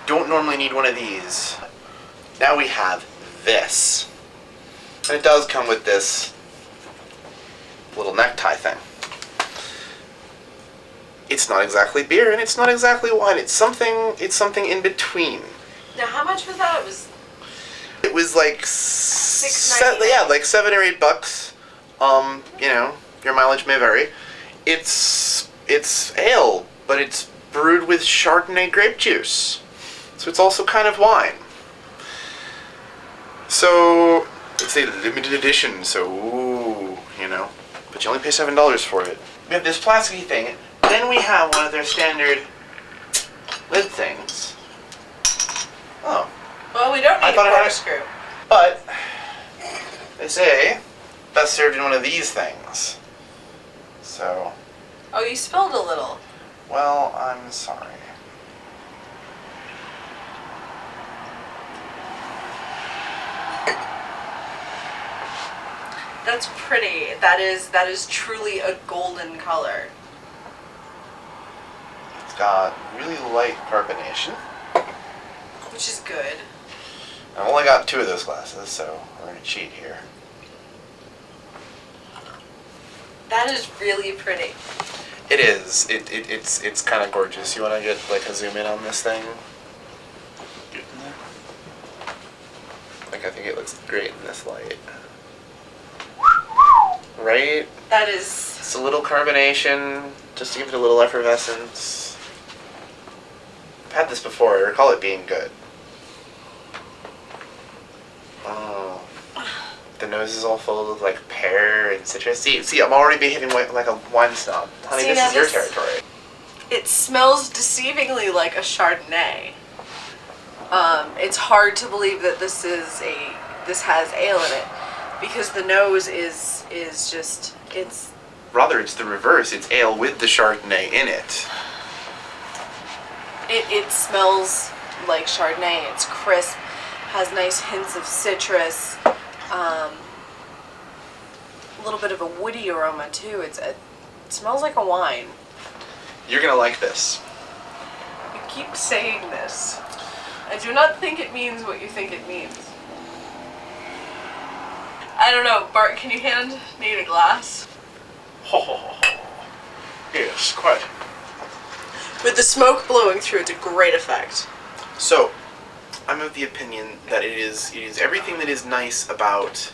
Don't normally need one of these. Now we have this. And it does come with this little necktie thing. It's not exactly beer and it's not exactly wine. It's something in between. Now how much was that? It was like $6.99. like $7 or $8. You know, your mileage may vary. It's ale, but it's brewed with Chardonnay grape juice. So it's also kind of wine. So it's a limited edition, so ooh, you know. But you only pay $7 for it. We have this plasticky thing. Then we have one of their standard lid things. Oh. Well, we don't need a corkscrew. But they say best served in one of these things. So. Oh, you spilled a little. Well, I'm sorry. That's pretty. That is truly a golden color. It's got really light carbonation. Which is good. I've only got 2 of those glasses, so we're gonna cheat here. That is really pretty. It is. It's kind of gorgeous. You want to get like a zoom in on this thing? Like I think it looks great in this light. Right? That is. It's a little carbonation, just to give it a little effervescence. I've had this before. I recall it being good. Oh. The nose is all full of like pear and citrus. See, I'm already behaving like a wine snob. Honey, See, this is your territory. It smells deceivingly like a Chardonnay. It's hard to believe that this has ale in it, because the nose is just it's. Rather, it's the reverse. It's ale with the Chardonnay in it. It smells like Chardonnay. It's crisp, has nice hints of citrus. A little bit of a woody aroma too. It smells like a wine. You're gonna like this. You keep saying this. I do not think it means what you think it means. I don't know, Bart, can you hand me a glass? Yes, quite. With the smoke blowing through it to great effect. So, I'm of the opinion that it is everything that is nice about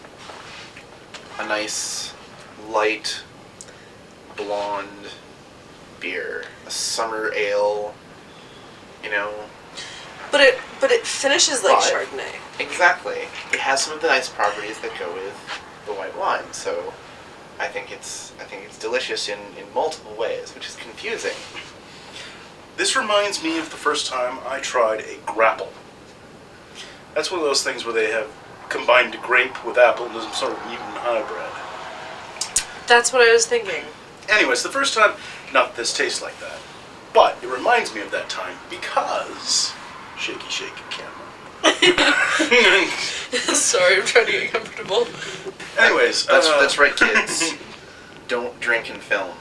a nice, light, blonde beer. A summer ale, you know. But it finishes like Chardonnay. Exactly. It has some of the nice properties that go with the white wine, so I think it's delicious in multiple ways, which is confusing. This reminds me of the first time I tried a grapple. That's one of those things where they have combined grape with apple into some sort of mutant hybrid. That's what I was thinking. Anyways, the first time, not that this tastes like that, but it reminds me of that time because... Shaky camera. Sorry, I'm trying to get comfortable. Anyways, that's right, kids. Don't drink and film.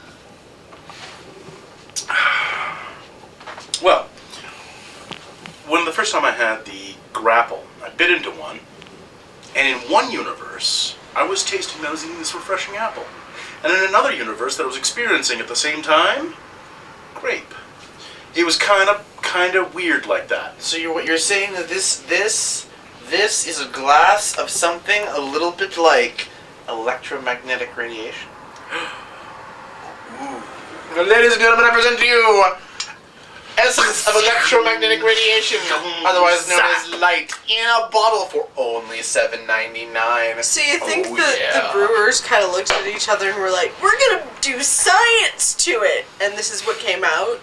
Well, when the first time I had the grapple, I bit into one, and in one universe, I was tasting that I was eating this refreshing apple. And in another universe that I was experiencing at the same time, grape. It was kind of weird like that. So you're saying that this is a glass of something a little bit like electromagnetic radiation? Ooh. Ladies and gentlemen, I present to you essence of electromagnetic radiation, otherwise known as light, in a bottle for only $7.99. So you think the brewers kind of looked at each other and were like, we're going to do science to it, and this is what came out?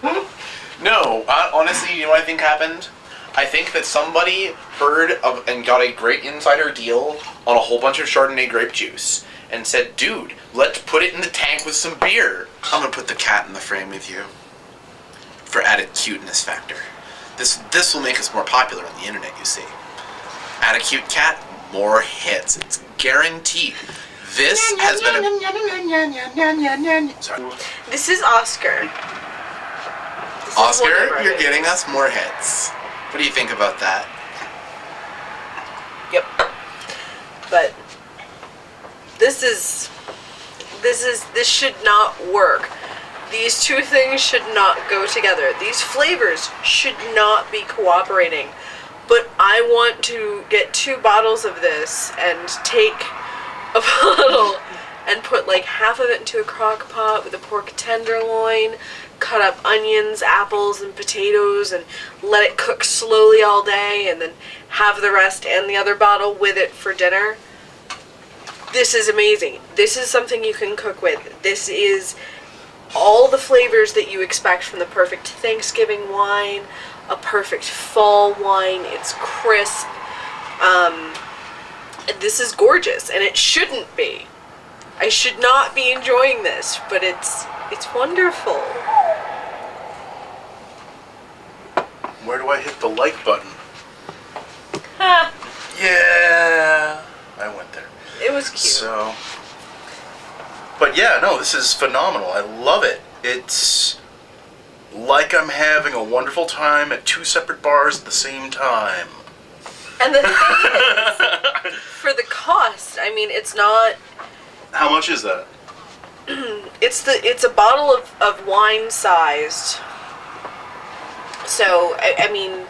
No, honestly, you know what I think happened? I think that somebody heard of and got a great insider deal on a whole bunch of Chardonnay grape juice and said, dude, let's put it in the tank with some beer. I'm going to put the cat in the frame with you for added cuteness factor. This will make us more popular on the internet, you see. Add a cute cat, more hits. It's guaranteed. This has been a... Sorry. This is Oscar. Oscar, you're getting us more hits. What do you think about that? Yep. But this should not work. These two things should not go together. These flavors should not be cooperating. But I want to get 2 bottles of this and take a bottle and put like half of it into a crock pot with a pork tenderloin, cut up onions, apples, and potatoes, and let it cook slowly all day, and then have the rest and the other bottle with it for dinner. This is amazing. This is something you can cook with. This is all the flavors that you expect from the perfect Thanksgiving wine, a perfect fall wine. It's crisp. This is gorgeous, and it shouldn't be. I should not be enjoying this, but it's wonderful. Where do I hit the like button? Ha! Yeah, I went there. It was cute. So, but yeah, no, this is phenomenal. I love it. It's like I'm having a wonderful time at 2 separate bars at the same time. And the thing is, for the cost, I mean, it's not. How much is that? It's a bottle of wine sized. So I mean,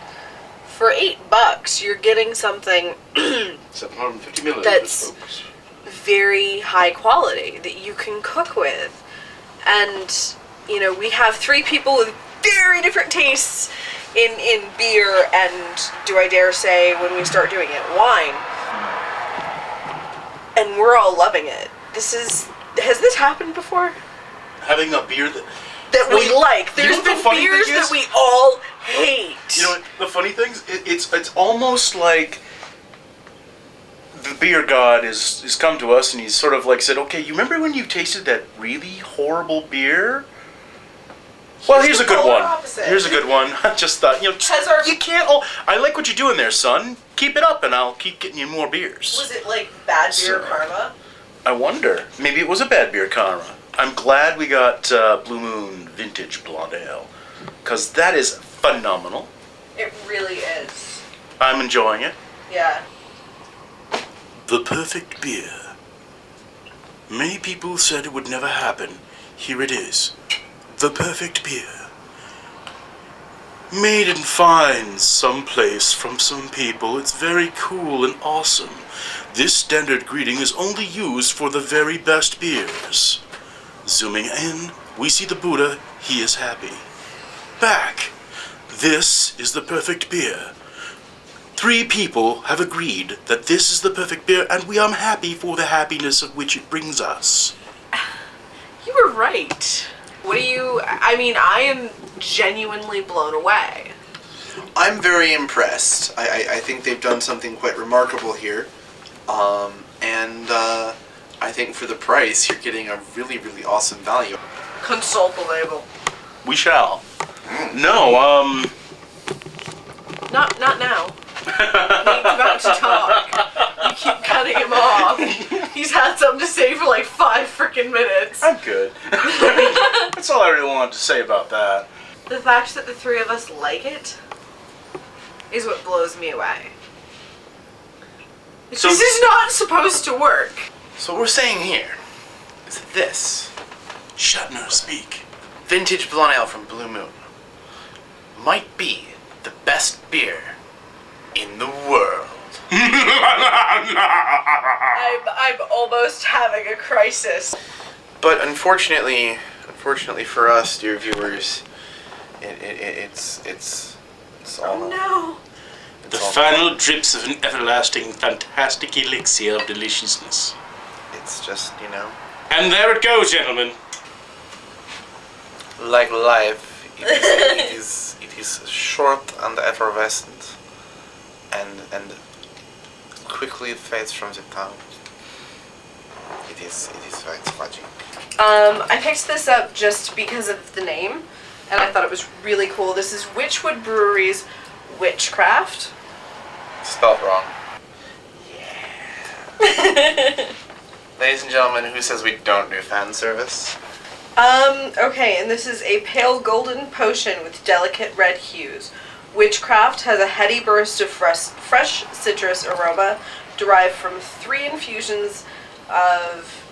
for $8, you're getting something 750 milliliters. that's folks. very high quality that you can cook with. And you know, we have 3 people with very different tastes in beer and, do I dare say, when we start doing it, wine. And we're all loving it. Has this happened before? Having a beer That we like. There's been beers that we all hate. You know what, the funny thing is, it's almost like the beer god has come to us and he's sort of like said, okay, you remember when you tasted that really horrible beer? Well, here's a good one. Here's a good one. I just thought, you can't. Oh, I like what you're doing there, son. Keep it up, and I'll keep getting you more beers. Was it like bad beer karma? I wonder. Maybe it was a bad beer karma. I'm glad we got Blue Moon Vintage Blonde Ale, because that is phenomenal. It really is. I'm enjoying it. Yeah. The perfect beer. Many people said it would never happen. Here it is. The perfect beer. Made in fine someplace from some people. It's very cool and awesome. This standard greeting is only used for the very best beers. Zooming in, we see the Buddha. He is happy. Back. This is the perfect beer. 3 people have agreed that this is the perfect beer, and we are happy for the happiness of which it brings us. You were right. I mean, I am genuinely blown away. I'm very impressed. I think they've done something quite remarkable here. And I think for the price, you're getting a really, really awesome value. Consult the label. We shall. No, Not now. Nate's about to talk. You keep cutting him off. He's had something to say for like 5 freaking minutes. I'm good. That's all I really wanted to say about that. The fact that the 3 of us like it is what blows me away. So- This is not supposed to work. So what we're saying here is that this Shatner, speak. vintage blonde ale from Blue Moon might be the best beer in the world. I'm almost having a crisis. But unfortunately for us, dear viewers, it's all. Oh no. The it's all- final drips of an everlasting, fantastic elixir of deliciousness. It's just, you know, And there it goes, gentlemen. like life. It is short and effervescent, and quickly fades from the tongue. It is very tragic. I picked this up just because of the name, and I thought it was really cool. This is Wychwood Brewery's Wytchcraft. Spelled wrong. Yeah. Ladies and gentlemen, who says we don't do fan service? Okay, and this is a pale golden potion with delicate red hues. Wytchcraft has a heady burst of fresh citrus aroma derived from 3 infusions of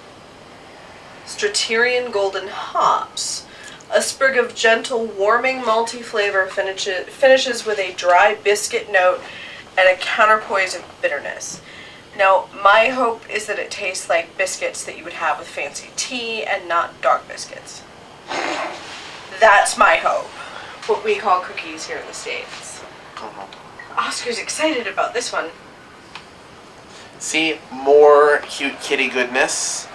Straterian golden hops. A sprig of gentle, warming, malty flavor finishes with a dry biscuit note and a counterpoise of bitterness. Now, my hope is that it tastes like biscuits that you would have with fancy tea and not dark biscuits. That's my hope. What we call cookies here in the States. Oscar's excited about this one. See, more cute kitty goodness.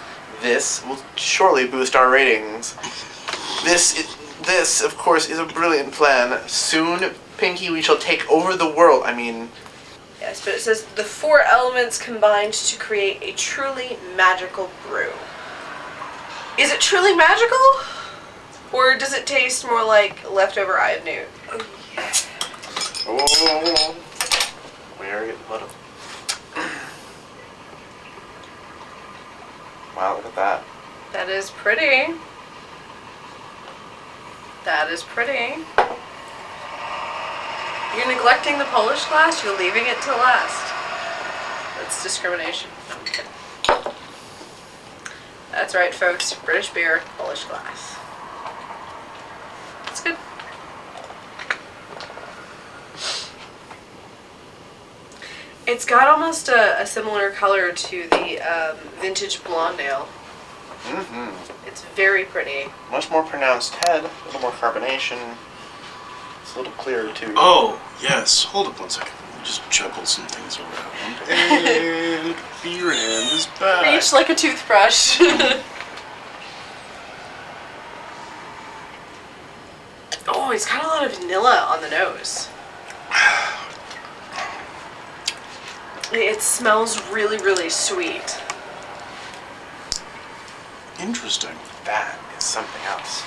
This will surely boost our ratings. This, of course, is a brilliant plan. Soon, Pinky, we shall take over the world. I mean... Yes, but it says the 4 elements combined to create a truly magical brew. Is it truly magical? Or does it taste more like leftover Eye of Newt? Oh, yeah. Oh, where get the bottom? Wow, look at that. That is pretty. That is pretty. You're neglecting the Polish glass, you're leaving it to last. That's discrimination. No, I'm kidding. That's right, folks. British beer, Polish glass. It's good. It's got almost a similar color to the vintage blonde ale. Mm-hmm. It's very pretty. Much more pronounced head, a little more carbonation. It's a little clearer too. Oh, yes. Hold up one second. I just juggled some things around. And beer hand is back. Reach like a toothbrush. Oh, it's got a lot of vanilla on the nose. It smells really, really sweet. Interesting. That is something else.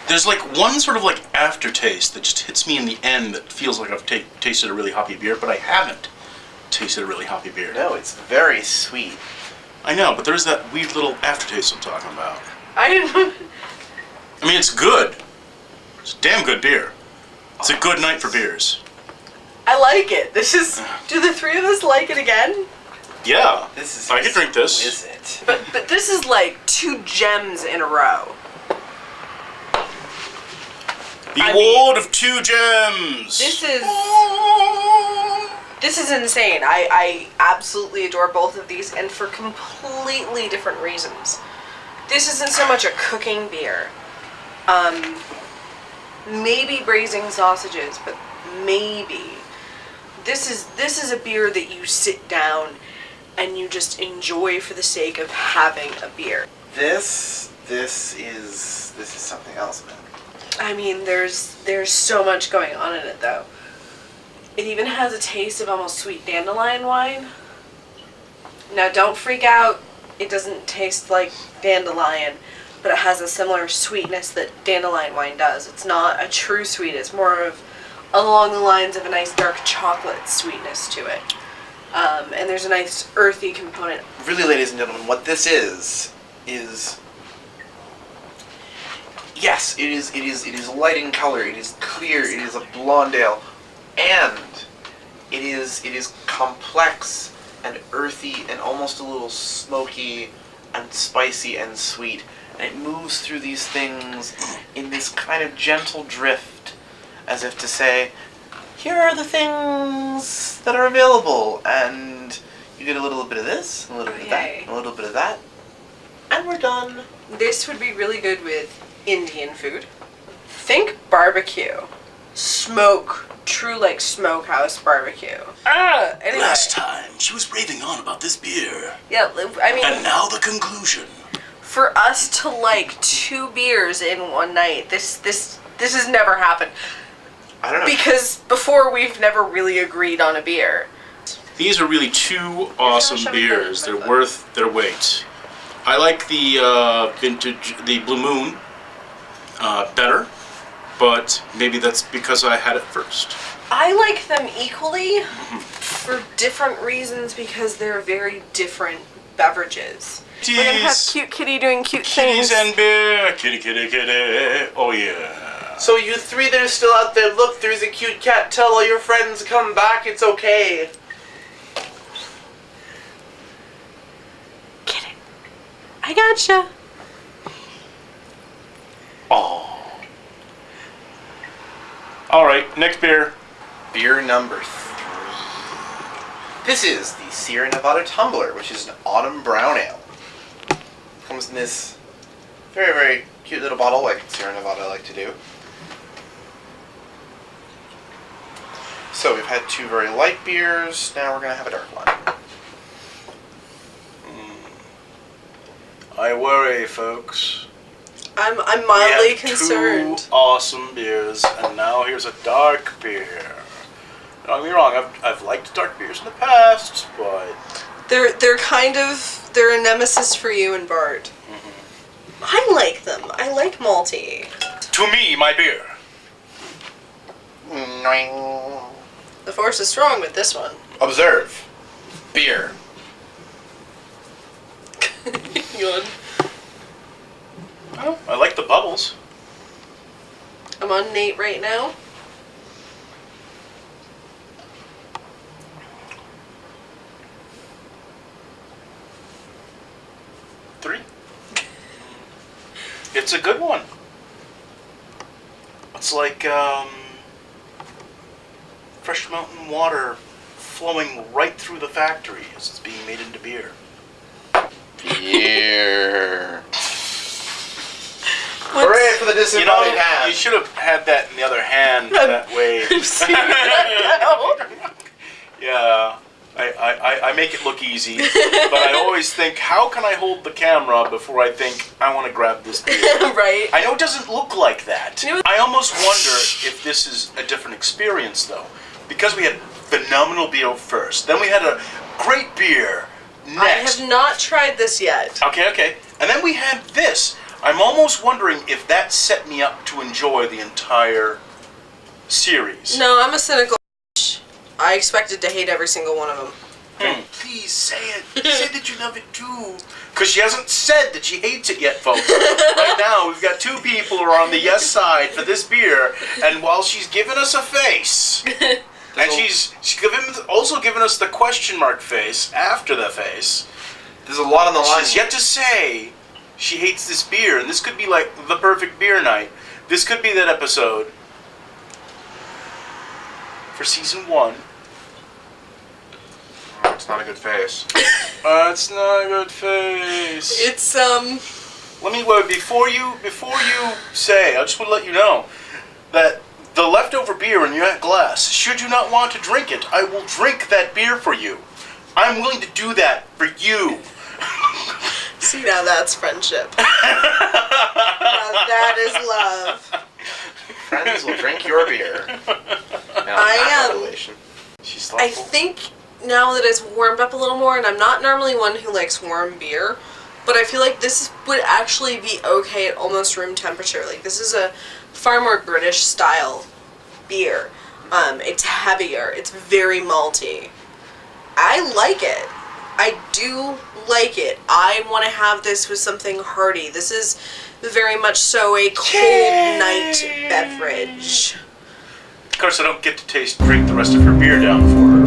There's like one sort of like aftertaste that just hits me in the end that feels like I've tasted a really hoppy beer, but I haven't tasted a really hoppy beer. No, it's very sweet. I know, but there's that weird little aftertaste I'm talking about. I mean, it's good. It's a damn good beer. It's a good night for beers. like it. This is. Do the 3 of us like it again? Yeah. This is I could drink this. exquisite. But this is like 2 gems in a row. The award of 2 gems. This is insane. I absolutely adore both of these, and for completely different reasons. This isn't so much a cooking beer. Maybe braising sausages, but maybe. This is a beer that you sit down and you just enjoy for the sake of having a beer. This is something else, man. I mean, there's so much going on in it, though. It even has a taste of almost sweet dandelion wine. Now, don't freak out. It doesn't taste like dandelion, but it has a similar sweetness that dandelion wine does. It's not a true sweet. It's more of along the lines of a nice dark chocolate sweetness to it. And there's a nice earthy component. Really, ladies and gentlemen, what this is yes, it is light in color, it is clear, it is a blonde ale, and it is complex and earthy and almost a little smoky and spicy and sweet, and it moves through these things in this kind of gentle drift, as if to say, here are the things that are available, and you get a little bit of this, and a little bit of that, and a little bit of that, and we're done. This would be really good with Indian food. Think barbecue. Smoke. True, like, smokehouse barbecue. Anyway. Last time, she was raving on about this beer. Yeah, I mean... And now the conclusion. For us to like 2 beers in one night, this has never happened. I don't know. Because before we've never really agreed on a beer. These are really 2 awesome beers. They're worth their weight. I like the vintage, the Blue Moon, better, but maybe that's because I had it first. I like them equally for different reasons because they're very different beverages. Kitties. We're gonna have cute kitty doing cute Kitties things. and beer, kitty, kitty, kitty. Oh yeah. So you three that are still out there, look, there's a cute cat. Tell all your friends to come back. It's okay. Get it. I gotcha. Oh. All right, next beer. Beer number 3. This is the Sierra Nevada Tumbler, which is an autumn brown ale. Comes in this very, very cute little bottle, like Sierra Nevada like to do. So we've had 2 very light beers. Now we're gonna have a dark one. I worry, folks. I'm mildly we have concerned. 2 awesome beers, and now here's a dark beer. Don't get me wrong, I've liked dark beers in the past, but They're a nemesis for you and Bart. Mm-hmm. I like them. I like malty. to me, my beer. The force is strong with this one. Observe. Beer. Yawn. Oh, I like the bubbles. I'm on Nate right now. Three. It's a good one. It's like fresh mountain water flowing right through the factory as it's being made into beer. Beer. Hooray for the disembodied hand. You should have had that in the other hand that way. I'm seeing that now. Yeah, I make it look easy, but I always think, how can I hold the camera before I think I want to grab this beer? Right. I know it doesn't look like that. You know- I almost wonder if this is a different experience, though, because we had phenomenal beer first, then we had a great beer next. I have not tried this yet. Okay, and then we had this. I'm almost wondering if that set me up to enjoy the entire series. No, I'm a cynical bitch. I expected to hate every single one of them. Please say it. Say that you love it too. Because she hasn't said that she hates it yet, folks. Right now, we've got 2 people who are on the yes side for this beer, and while she's giving us a face, and she's also given us the question mark face after the face, There's a lot on the line. she's yet to say she hates this beer, and this could be like the perfect beer night. This could be that episode for season 1. It's not a good face. It's not a good face. It's Let me before you say, I just want to let you know that the leftover beer in your glass, should you not want to drink it, I will drink that beer for you. I'm willing to do that for you. see, now that's friendship. Now that is love. Friends will drink your beer. I am. She's I thoughtful. think now that it's warmed up a little more, and I'm not normally one who likes warm beer, but I feel like this would actually be okay at almost room temperature. Like, this is a far more British style beer. It's heavier. It's very malty. I like it. I do like it. I want to have this with something hearty. This is very much so a cold night beverage. Of course, I don't get to drink the rest of her beer down for her.